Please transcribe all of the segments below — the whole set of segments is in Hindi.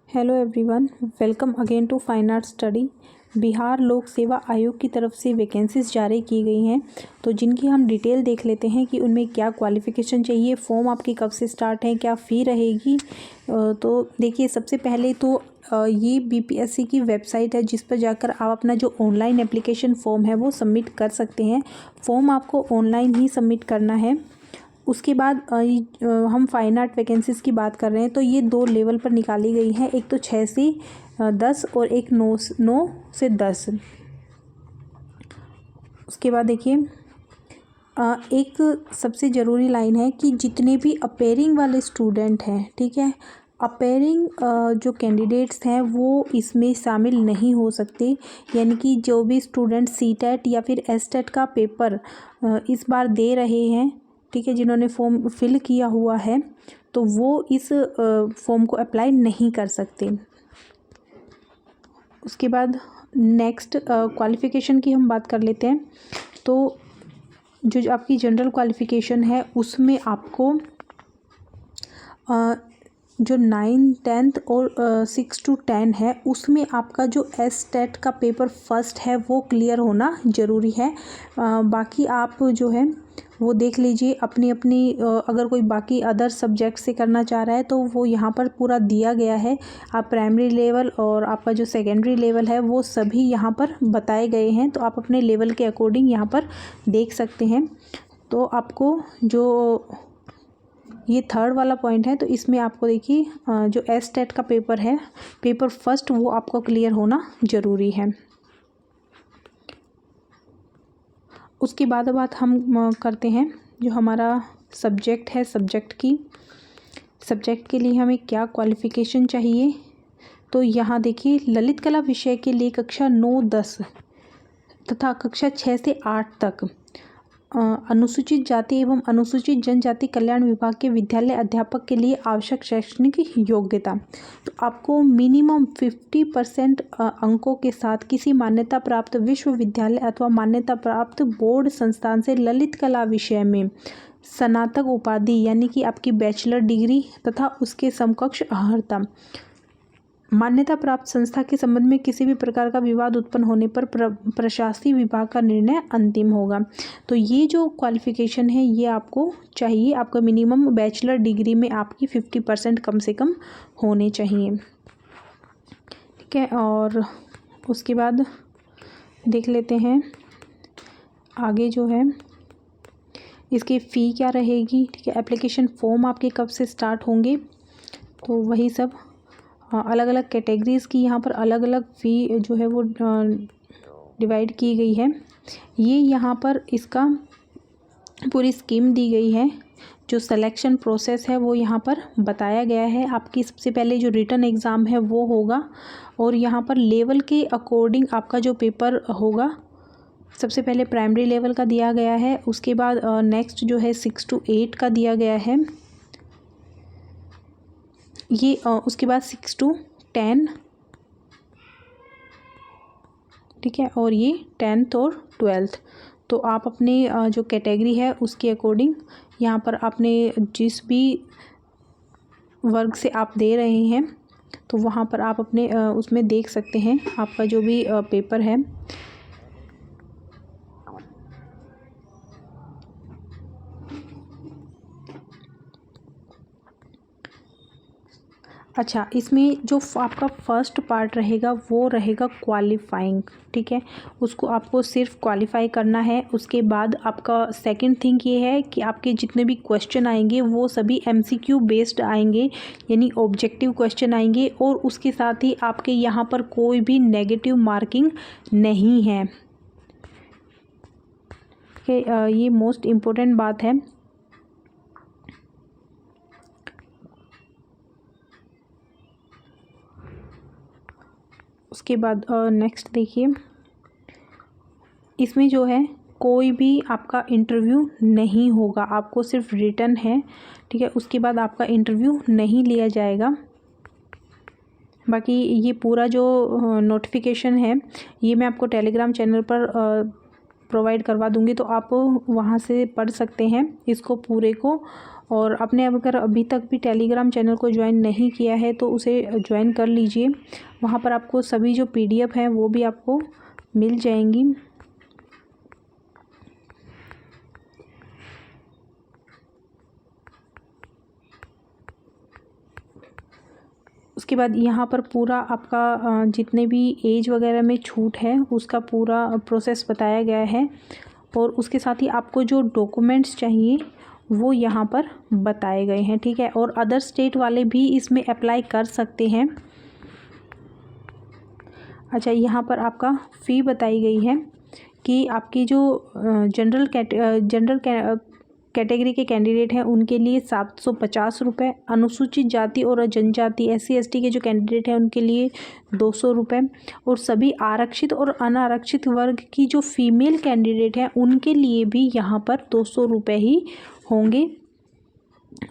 Hello everyone, welcome again to fine art study. Bihar Lok Seva आयोग की तरफ से वैकेंसीज जारी की गई हैं, तो जिनकी हम डिटेल देख लेते हैं कि उनमें क्या क्वालिफ़िकेशन चाहिए, फॉर्म आपकी कब से स्टार्ट है, क्या फ़ी रहेगी। तो देखिए, सबसे पहले तो ये बीपीएससी की वेबसाइट है जिस पर जाकर आप अपना जो ऑनलाइन एप्लीकेशन फ़ॉर्म है वो सबमिट कर सकते हैं। फ़ॉर्म आपको ऑनलाइन ही सबमिट करना है। उसके बाद हम फाइन आर्ट वैकेंसीज़ की बात कर रहे हैं, तो ये 2 लेवल पर निकाली गई हैं, एक तो 6 से 10 और एक 9 से 10। उसके बाद देखिए, एक सबसे ज़रूरी लाइन है कि जितने भी अपेयरिंग वाले स्टूडेंट हैं, ठीक है, अपेयरिंग जो कैंडिडेट्स हैं वो इसमें शामिल नहीं हो सकते। यानी कि जो भी स्टूडेंट सीटेट या फिर एसटेट का पेपर इस बार दे रहे हैं, ठीक है, जिन्होंने फॉर्म फिल किया हुआ है, तो वो इस फॉर्म को अप्लाई नहीं कर सकते। उसके बाद नेक्स्ट क्वालिफ़िकेशन की हम बात कर लेते हैं। तो जो आपकी जनरल क्वालिफ़िकेशन है उसमें आपको जो 9, 10th और 6 to 10 है उसमें आपका जो एसटेट का पेपर फर्स्ट है वो क्लियर होना ज़रूरी है। बाकी आप जो है वो देख लीजिए अपनी अपनी, अगर कोई बाकी अदर सब्जेक्ट से करना चाह रहा है तो वो यहाँ पर पूरा दिया गया है। आप प्राइमरी लेवल और आपका जो सेकेंडरी लेवल है वो सभी यहाँ पर बताए गए हैं, तो आप अपने लेवल के अकॉर्डिंग यहाँ पर देख सकते हैं। तो आपको जो ये 3rd वाला पॉइंट है, तो इसमें आपको देखिए जो एसटेट का पेपर है, पेपर फर्स्ट, वो आपको क्लियर होना ज़रूरी है। उसके बाद बात हम करते हैं जो हमारा सब्जेक्ट है, सब्जेक्ट के लिए हमें क्या क्वालिफ़िकेशन चाहिए। तो यहाँ देखिए, ललित कला विषय के लिए कक्षा 9, 10 तथा कक्षा 6 से 8 तक अनुसूचित जाति एवं अनुसूचित जनजाति कल्याण विभाग के विद्यालय अध्यापक के लिए आवश्यक शैक्षणिक योग्यता। तो आपको मिनिमम 50% अंकों के साथ किसी मान्यता प्राप्त विश्वविद्यालय अथवा मान्यता प्राप्त बोर्ड संस्थान से ललित कला विषय में स्नातक उपाधि यानी कि आपकी बैचलर डिग्री तथा उसके समकक्ष अर्हता। मान्यता प्राप्त संस्था के संबंध में किसी भी प्रकार का विवाद उत्पन्न होने पर प्रशासकीय विभाग का निर्णय अंतिम होगा। तो ये जो क्वालिफ़िकेशन है ये आपको चाहिए। आपका मिनिमम बैचलर डिग्री में आपकी 50% कम से कम होने चाहिए, ठीक है। और उसके बाद देख लेते हैं आगे जो है इसकी फ़ी क्या रहेगी, ठीक है। एप्लीकेशन फॉर्म आपके कब से स्टार्ट होंगे, तो वही सब अलग अलग कैटेगरीज़ की यहाँ पर अलग अलग फ़ी जो है वो डिवाइड की गई है। ये यहाँ पर इसका पूरी स्कीम दी गई है। जो सिलेक्शन प्रोसेस है वो यहाँ पर बताया गया है। आपकी सबसे पहले जो रिटन एग्ज़ाम है वो होगा और यहाँ पर लेवल के अकॉर्डिंग आपका जो पेपर होगा, सबसे पहले प्राइमरी लेवल का दिया गया है, उसके बाद नेक्स्ट जो है 6 to 8 का दिया गया है, ये उसके बाद 6 to 10, ठीक है, और ये 10th और 12th। तो आप अपने जो कैटेगरी है उसके अकॉर्डिंग यहाँ पर आपने जिस भी वर्ग से आप दे रहे हैं तो वहाँ पर आप अपने उसमें देख सकते हैं आपका जो भी पेपर है। अच्छा, इसमें जो आपका फर्स्ट पार्ट रहेगा वो रहेगा क्वालिफाइंग, ठीक है। उसको आपको सिर्फ क्वालिफाई करना है। उसके बाद आपका सेकंड थिंग ये है कि आपके जितने भी क्वेश्चन आएंगे वो सभी एमसीक्यू बेस्ड आएंगे, यानी ऑब्जेक्टिव क्वेश्चन आएंगे, और उसके साथ ही आपके यहाँ पर कोई भी नेगेटिव मार्किंग नहीं है, ठीक है। ये मोस्ट इम्पोर्टेंट बात है। उसके बाद नेक्स्ट देखिए, इसमें जो है कोई भी आपका इंटरव्यू नहीं होगा, आपको सिर्फ रिटन है, ठीक है। उसके बाद आपका इंटरव्यू नहीं लिया जाएगा। बाकी ये पूरा जो नोटिफिकेशन है ये मैं आपको टेलीग्राम चैनल पर प्रोवाइड करवा दूँगी, तो आप वहाँ से पढ़ सकते हैं इसको पूरे को। और आपने अगर अभी तक भी टेलीग्राम चैनल को ज्वाइन नहीं किया है तो उसे ज्वाइन कर लीजिए। वहाँ पर आपको सभी जो PDF हैं वो भी आपको मिल जाएंगी। उसके बाद यहाँ पर पूरा आपका जितने भी एज वगैरह में छूट है उसका पूरा प्रोसेस बताया गया है। और उसके साथ ही आपको जो डॉक्यूमेंट्स चाहिए वो यहाँ पर बताए गए हैं, ठीक है। और अदर स्टेट वाले भी इसमें अप्लाई कर सकते हैं। अच्छा, यहाँ पर आपका फ़ी बताई गई है कि आपकी जो जनरल कैटेगरी के कैंडिडेट हैं उनके लिए 750 रुपये, अनुसूचित जाति और जनजाति SC/ST के जो कैंडिडेट हैं उनके लिए 200 रुपये, और सभी आरक्षित और अनारक्षित वर्ग की जो फीमेल कैंडिडेट हैं उनके लिए भी यहाँ पर 200 रुपये ही होंगे।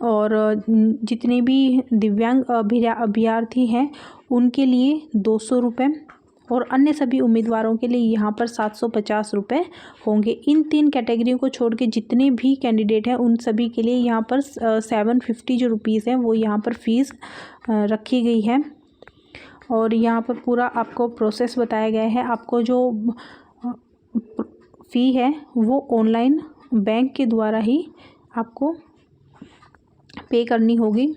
और जितने भी दिव्यांग अभ्यर्थी हैं उनके लिए 200 रुपये, और अन्य सभी उम्मीदवारों के लिए यहाँ पर 750 रुपये होंगे। इन 3 कैटेगरियों को छोड़ के जितने भी कैंडिडेट हैं उन सभी के लिए यहाँ पर 750 जो रुपीज़ हैं वो यहाँ पर फ़ीस रखी गई है। और यहाँ पर पूरा आपको प्रोसेस बताया गया है। आपको जो फ़ी है वो ऑनलाइन बैंक के द्वारा ही आपको पे करनी होगी।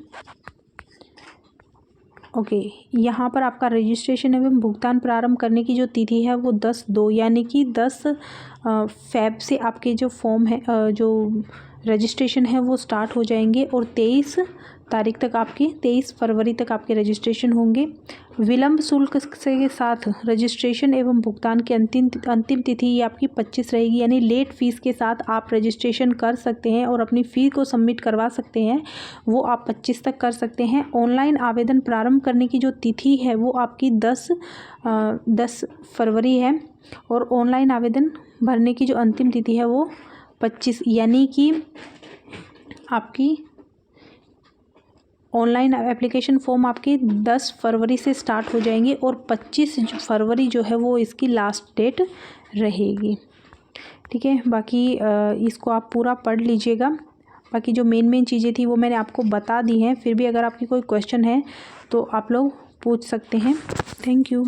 ओके, यहाँ पर आपका रजिस्ट्रेशन एवं भुगतान प्रारंभ करने की जो तिथि है वो 10/2 यानी कि 10 फ़ेब से आपके जो फॉर्म है जो रजिस्ट्रेशन है वो स्टार्ट हो जाएंगे, और 23 तारीख तक आपके 23 फरवरी तक आपके रजिस्ट्रेशन होंगे। विलंब शुल्क के साथ रजिस्ट्रेशन एवं भुगतान की अंतिम तिथि ये आपकी 25 रहेगी, यानी लेट फीस के साथ आप रजिस्ट्रेशन कर सकते हैं और अपनी फ़ी को सबमिट करवा सकते हैं, वो आप 25 तक कर सकते हैं। ऑनलाइन आवेदन प्रारंभ करने की जो तिथि है वो आपकी 10 फरवरी है, और ऑनलाइन आवेदन भरने की जो अंतिम तिथि है वो 25, यानी कि आपकी ऑनलाइन एप्लीकेशन फॉर्म आपके 10 फरवरी से स्टार्ट हो जाएंगे, और 25 फरवरी जो है वो इसकी लास्ट डेट रहेगी, ठीक है। बाकी इसको आप पूरा पढ़ लीजिएगा। बाकी जो मेन चीज़ें थी वो मैंने आपको बता दी हैं। फिर भी अगर आपकी कोई क्वेश्चन है तो आप लोग पूछ सकते हैं। Thank you.